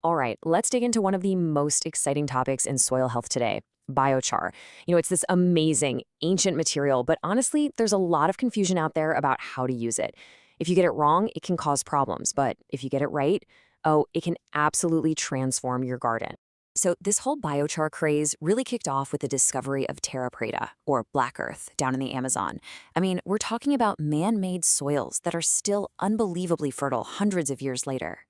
All right, let's dig into one of the most exciting topics in soil health today, biochar. It's this amazing, ancient material, but honestly, there's a lot of confusion out there about how to use it. If you get it wrong, it can cause problems, but if you get it right, oh, it can absolutely transform your garden. So this whole biochar craze really kicked off with the discovery of terra preta, or black earth, down in the Amazon. I mean, we're talking about man-made soils that are still unbelievably fertile hundreds of years later.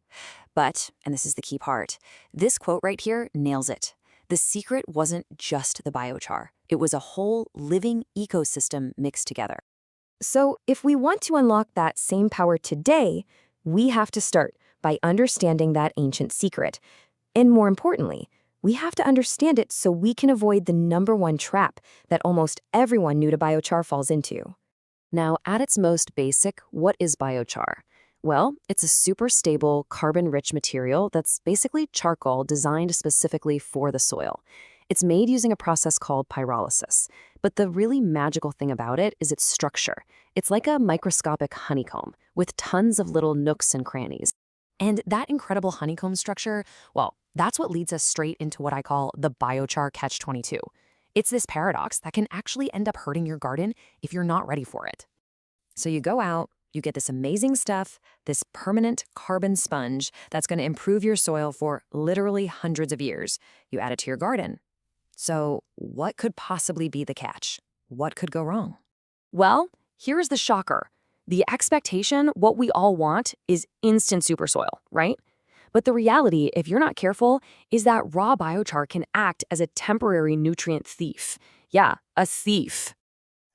But, and this is the key part, this quote right here nails it. The secret wasn't just the biochar. It was a whole living ecosystem mixed together. So, if we want to unlock that same power today, we have to start by understanding that ancient secret. And more importantly, we have to understand it so we can avoid the number one trap that almost everyone new to biochar falls into. Now, at its most basic, what is biochar? Well, it's a super stable, carbon-rich material that's basically charcoal designed specifically for the soil. It's made using a process called pyrolysis. But the really magical thing about it is its structure. It's like a microscopic honeycomb with tons of little nooks and crannies. And that incredible honeycomb structure, well, that's what leads us straight into what I call the biochar catch-22. It's this paradox that can actually end up hurting your garden if you're not ready for it. So you go out, you get this amazing stuff, this permanent carbon sponge that's going to improve your soil for literally hundreds of years. You add it to your garden. So what could possibly be the catch? What could go wrong? Well, here's the shocker. The expectation, what we all want, is instant super soil, right? But the reality, if you're not careful, is that raw biochar can act as a temporary nutrient thief. Yeah, a thief.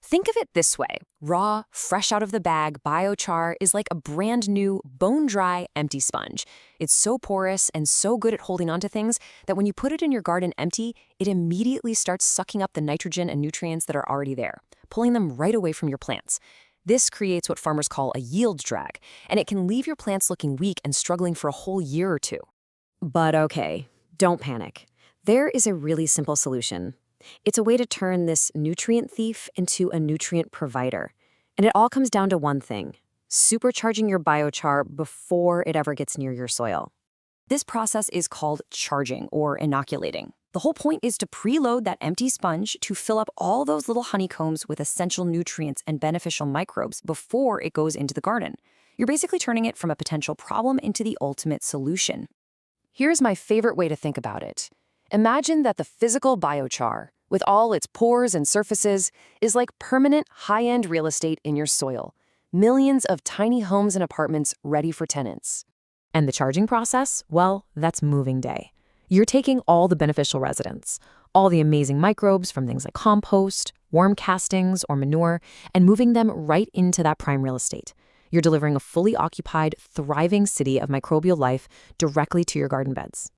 Think of it this way. Raw, fresh out of the bag, biochar is like a brand new, bone-dry, empty sponge. It's so porous and so good at holding onto things that when you put it in your garden empty, it immediately starts sucking up the nitrogen and nutrients that are already there, pulling them right away from your plants. This creates what farmers call a yield drag, and it can leave your plants looking weak and struggling for a whole year or two. But okay, don't panic. There is a really simple solution. It's a way to turn this nutrient thief into a nutrient provider. And it all comes down to one thing: supercharging your biochar before it ever gets near your soil. This process is called charging or inoculating. The whole point is to preload that empty sponge to fill up all those little honeycombs with essential nutrients and beneficial microbes before it goes into the garden. You're basically turning it from a potential problem into the ultimate solution. Here's my favorite way to think about it. Imagine that the physical biochar, with all its pores and surfaces, is like permanent high-end real estate in your soil. Millions of tiny homes and apartments ready for tenants. And the charging process? Well, that's moving day. You're taking all the beneficial residents, all the amazing microbes from things like compost, worm castings, or manure, and moving them right into that prime real estate. You're delivering a fully occupied, thriving city of microbial life directly to your garden beds.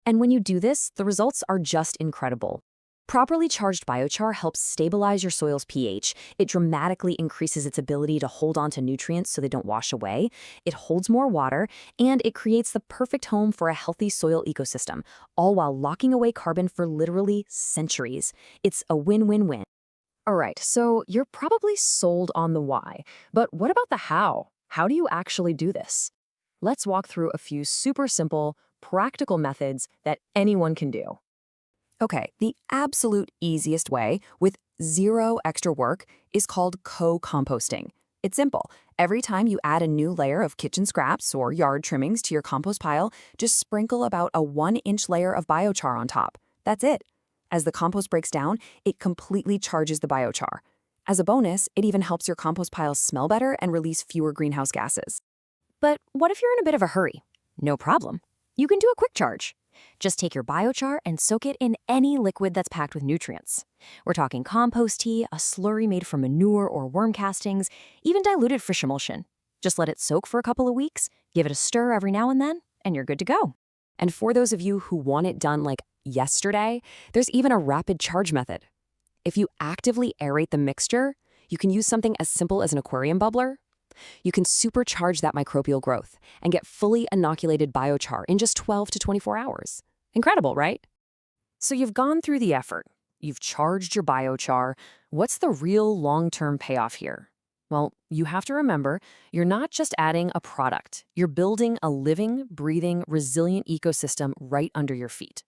And when you do this, the results are just incredible. Properly charged biochar helps stabilize your soil's pH. It dramatically increases its ability to hold on to nutrients so they don't wash away. It holds more water, and it creates the perfect home for a healthy soil ecosystem, all while locking away carbon for literally centuries. It's a win-win-win. All right, so you're probably sold on the why, but what about the how? How do you actually do this? Let's walk through a few super simple, practical methods that anyone can do. Okay, the absolute easiest way, with zero extra work, is called co-composting. It's simple. Every time you add a new layer of kitchen scraps or yard trimmings to your compost pile, just sprinkle about a 1-inch layer of biochar on top. That's it. As the compost breaks down, it completely charges the biochar. As a bonus, it even helps your compost pile smell better and release fewer greenhouse gases. But what if you're in a bit of a hurry? No problem. You can do a quick charge. Just take your biochar and soak it in any liquid that's packed with nutrients. We're talking compost tea, a slurry made from manure or worm castings, even diluted fish emulsion. Just let it soak for a couple of weeks, give it a stir every now and then, and you're good to go. And for those of you who want it done like yesterday, there's even a rapid charge method. If you actively aerate the mixture, you can use something as simple as an aquarium bubbler. You can supercharge that microbial growth and get fully inoculated biochar in just 12 to 24 hours. Incredible, right? So you've gone through the effort. You've charged your biochar. What's the real long-term payoff here? Well, you have to remember, you're not just adding a product, you're building a living, breathing, resilient ecosystem right under your feet.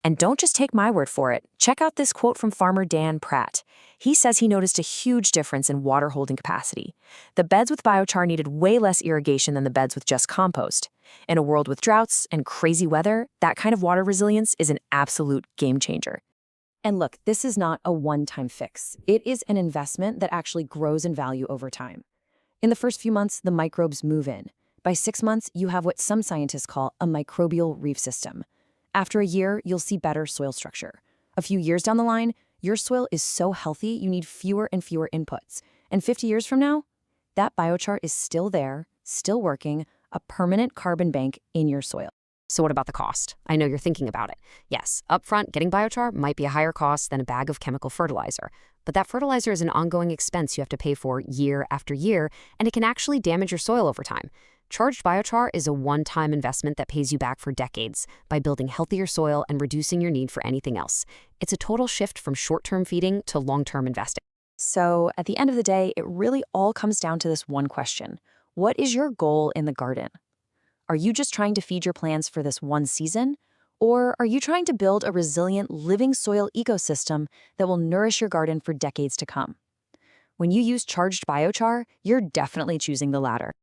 And don't just take my word for it. Check out this quote from farmer Dan Pratt. He says he noticed a huge difference in water holding capacity. The beds with biochar needed way less irrigation than the beds with just compost. In a world with droughts and crazy weather, that kind of water resilience is an absolute game changer. And look, this is not a one-time fix. It is an investment that actually grows in value over time. In the first few months, the microbes move in. By 6 months, you have what some scientists call a microbial reef system. After a year, you'll see better soil structure. A few years down the line, your soil is so healthy you need fewer and fewer inputs. And 50 years from now, that biochar is still there, still working, a permanent carbon bank in your soil. So what about the cost? I know you're thinking about it. Yes, upfront, getting biochar might be a higher cost than a bag of chemical fertilizer. But that fertilizer is an ongoing expense you have to pay for year after year, and it can actually damage your soil over time. Charged biochar is a one-time investment that pays you back for decades by building healthier soil and reducing your need for anything else. It's a total shift from short-term feeding to long-term investing. So at the end of the day, it really all comes down to this one question. What is your goal in the garden? Are you just trying to feed your plants for this one season? Or are you trying to build a resilient, living soil ecosystem that will nourish your garden for decades to come? When you use charged biochar, you're definitely choosing the latter.